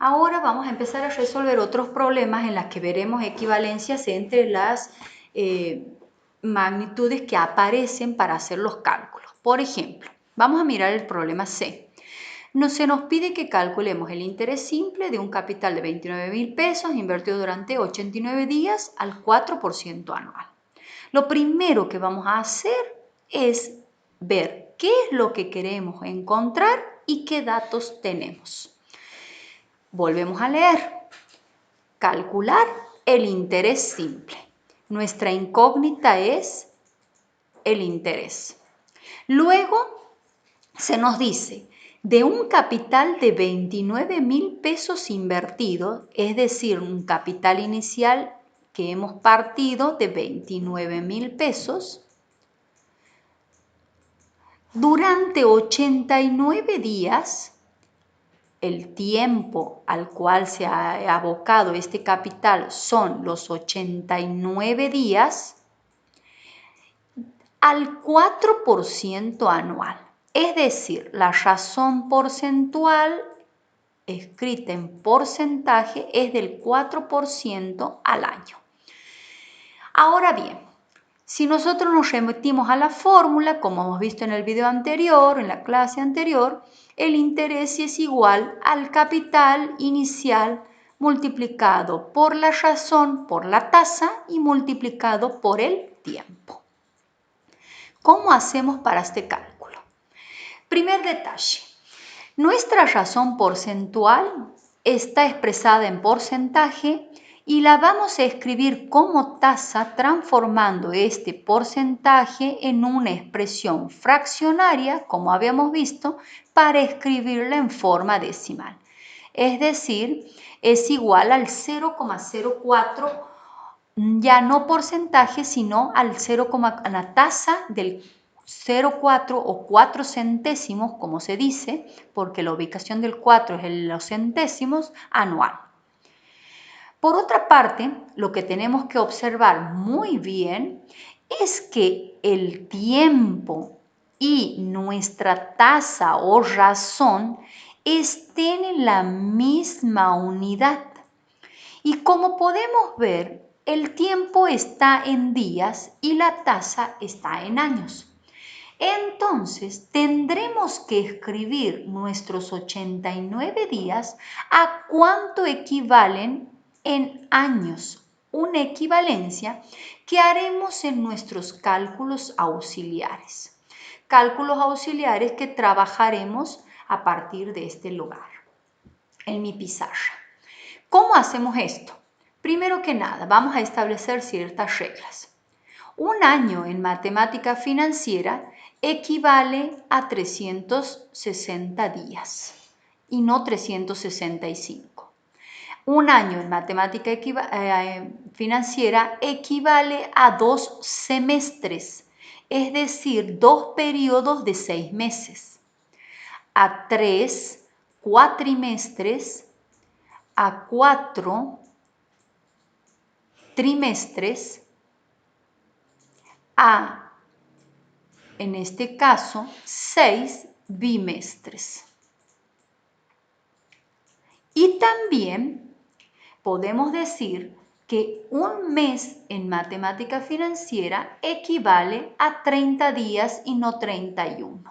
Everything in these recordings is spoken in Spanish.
Ahora vamos a empezar a resolver otros problemas en los que veremos equivalencias entre las magnitudes que aparecen para hacer los cálculos. Por ejemplo, vamos a mirar el problema C. Se nos pide que calculemos el interés simple de un capital de 29.000 pesos invertido durante 89 días al 4% anual. Lo primero que vamos a hacer es ver qué es lo que queremos encontrar y qué datos tenemos. Volvemos a leer. Calcular el interés simple. Nuestra incógnita es el interés. Luego se nos dice, de un capital de 29.000 pesos invertido, es decir, un capital inicial que hemos partido de 29.000 pesos, durante 89 días, el tiempo al cual se ha abocado este capital son los 89 días, al 4% anual. Es decir, la razón porcentual escrita en porcentaje es del 4% al año. Ahora bien, si nosotros nos remitimos a la fórmula, como hemos visto en el video anterior, en la clase anterior, el interés es igual al capital inicial multiplicado por la razón, por la tasa y multiplicado por el tiempo. ¿Cómo hacemos para este cálculo? Primer detalle. Nuestra razón porcentual está expresada en porcentaje y la vamos a escribir como tasa transformando este porcentaje en una expresión fraccionaria, como habíamos visto, para escribirla en forma decimal. Es decir, es igual al 0,04, ya no porcentaje, sino a la tasa del 0,4 o 4 centésimos, como se dice, porque la ubicación del 4 es en los centésimos, anual. Por otra parte, lo que tenemos que observar muy bien es que el tiempo y nuestra tasa o razón estén en la misma unidad. Y como podemos ver, el tiempo está en días y la tasa está en años. Entonces, tendremos que escribir nuestros 89 días a cuánto equivalen en años, una equivalencia que haremos en nuestros cálculos auxiliares. Cálculos auxiliares que trabajaremos a partir de este lugar, en mi pizarra. ¿Cómo hacemos esto? Primero que nada, vamos a establecer ciertas reglas. Un año en matemática financiera equivale a 360 días y no 365. Un año en matemática financiera equivale a 2 semestres, es decir, 2 periodos de 6 meses, a 3 cuatrimestres, a 4 trimestres, a, en este caso, 6 bimestres. Y también podemos decir que un mes en matemática financiera equivale a 30 días y no 31.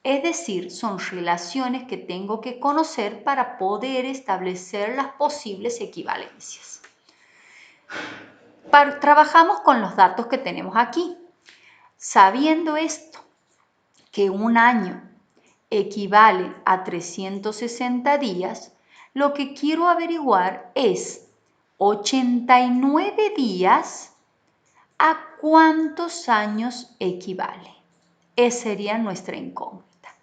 Es decir, son relaciones que tengo que conocer para poder establecer las posibles equivalencias. Trabajamos con los datos que tenemos aquí. Sabiendo esto, que un año equivale a 360 días, lo que quiero averiguar es 89 días, ¿a cuántos años equivale? Esa sería nuestra incógnita.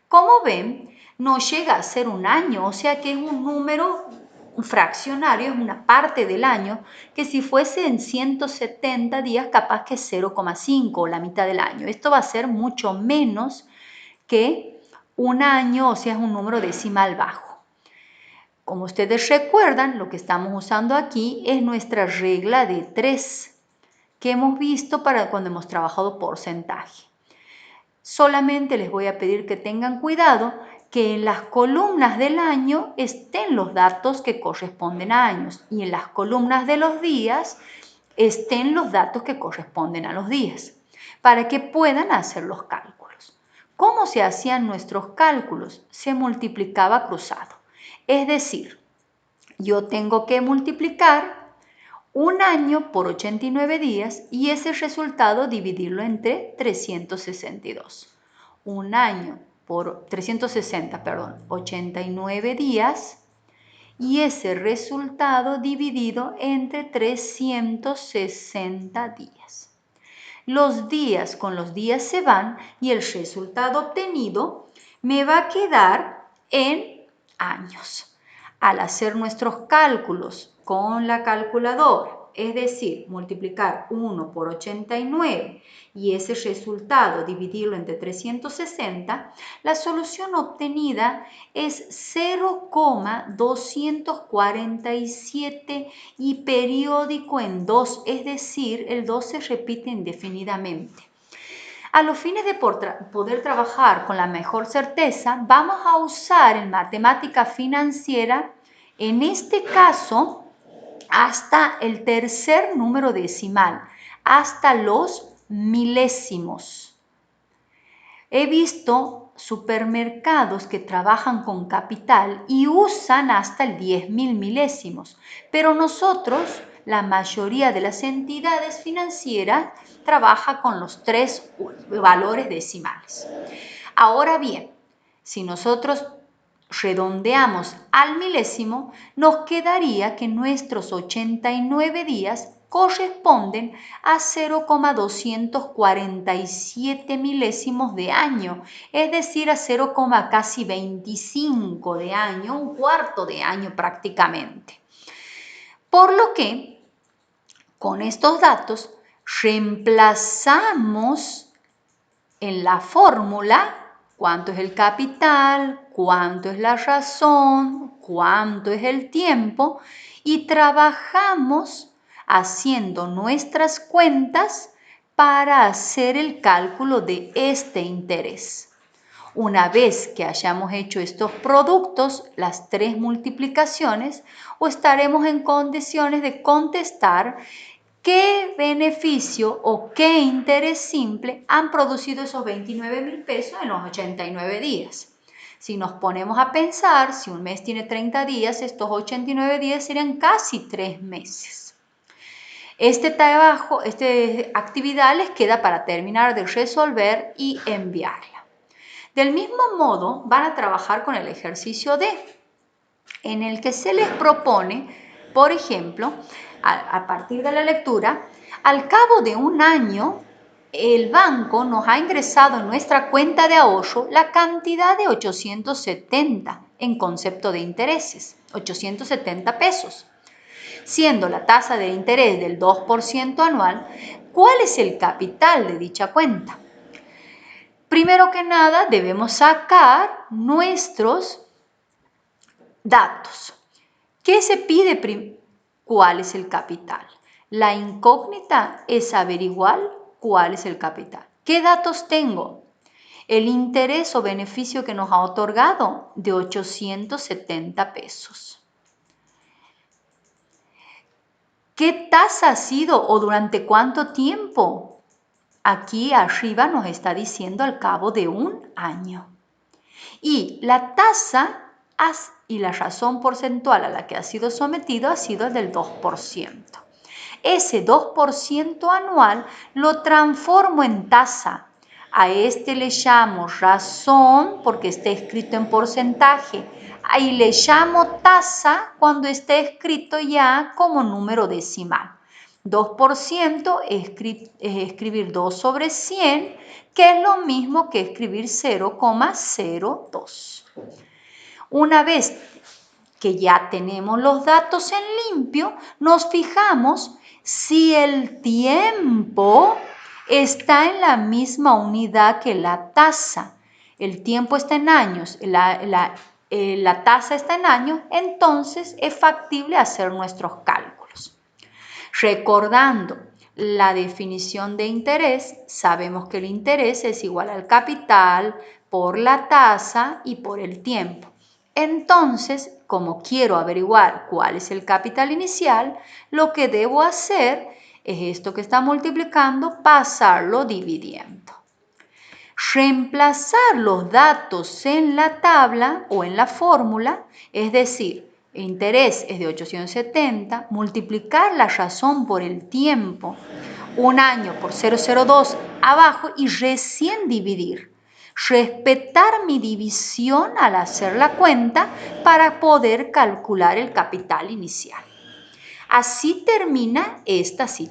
Como ven, no llega a ser un año, o sea que es un número fraccionario, es una parte del año, que si fuese en 170 días, capaz que es 0,5 o la mitad del año. Esto va a ser mucho menos que un año, o sea, es un número decimal bajo. Como ustedes recuerdan, lo que estamos usando aquí es nuestra regla de 3 que hemos visto para cuando hemos trabajado porcentaje. Solamente les voy a pedir que tengan cuidado que en las columnas del año estén los datos que corresponden a años y en las columnas de los días estén los datos que corresponden a los días, para que puedan hacer los cálculos. ¿Cómo se hacían nuestros cálculos? Se multiplicaba cruzado. Es decir, yo tengo que multiplicar un año por 89 días y ese resultado dividirlo entre 362. Un año por 360, perdón, 89 días y ese resultado dividido entre 360 días. Los días con los días se van y el resultado obtenido me va a quedar en años. Al hacer nuestros cálculos con la calculadora, es decir, multiplicar 1 por 89 y ese resultado dividirlo entre 360, la solución obtenida es 0,247 y periódico en 2, es decir, el 2 se repite indefinidamente. A los fines de poder trabajar con la mejor certeza, vamos a usar en matemática financiera, en este caso, hasta el tercer número decimal, hasta los milésimos. He visto supermercados que trabajan con capital y usan hasta el 10.000 milésimos, pero nosotros, la mayoría de las entidades financieras, trabaja con los 3 valores decimales. Ahora bien, si nosotros redondeamos al milésimo, nos quedaría que nuestros 89 días corresponden a 0,247 milésimos de año, es decir, a 0, casi 25 de año, un cuarto de año prácticamente. Por lo que, con estos datos, reemplazamos en la fórmula cuánto es el capital, cuánto es la razón, cuánto es el tiempo y trabajamos haciendo nuestras cuentas para hacer el cálculo de este interés. Una vez que hayamos hecho estos productos, las 3 multiplicaciones, o estaremos en condiciones de contestar ¿qué beneficio o qué interés simple han producido esos 29.000 pesos en los 89 días? Si nos ponemos a pensar, si un mes tiene 30 días, estos 89 días serían casi 3 meses. Este trabajo, esta actividad les queda para terminar de resolver y enviarla. Del mismo modo, van a trabajar con el ejercicio D, en el que se les propone, por ejemplo, a partir de la lectura, al cabo de un año, el banco nos ha ingresado en nuestra cuenta de ahorro la cantidad de 870 en concepto de intereses, 870 pesos. Siendo la tasa de interés del 2% anual, ¿cuál es el capital de dicha cuenta? Primero que nada, debemos sacar nuestros datos. ¿Qué se pide? ¿Cuál es el capital? La incógnita es averiguar cuál es el capital. ¿Qué datos tengo? El interés o beneficio que nos ha otorgado de 870 pesos. ¿Qué tasa ha sido o durante cuánto tiempo? Aquí arriba nos está diciendo al cabo de un año. Y la tasa y la razón porcentual a la que ha sido sometido ha sido el del 2%. Ese 2% anual lo transformo en tasa. A este le llamo razón porque está escrito en porcentaje. Ahí le llamo tasa cuando está escrito ya como número decimal. 2% es escribir 2 sobre 100, que es lo mismo que escribir 0,02. Una vez que ya tenemos los datos en limpio, nos fijamos si el tiempo está en la misma unidad que la tasa. El tiempo está en años, la tasa está en años, entonces es factible hacer nuestros cálculos. Recordando la definición de interés, sabemos que el interés es igual al capital por la tasa y por el tiempo. Entonces, como quiero averiguar cuál es el capital inicial, lo que debo hacer es esto que está multiplicando, pasarlo dividiendo. Reemplazar los datos en la tabla o en la fórmula, es decir, el interés es de 870, multiplicar la razón por el tiempo, un año por 0,02 abajo y recién dividir. Respetar mi división al hacer la cuenta para poder calcular el capital inicial. Así termina esta situación.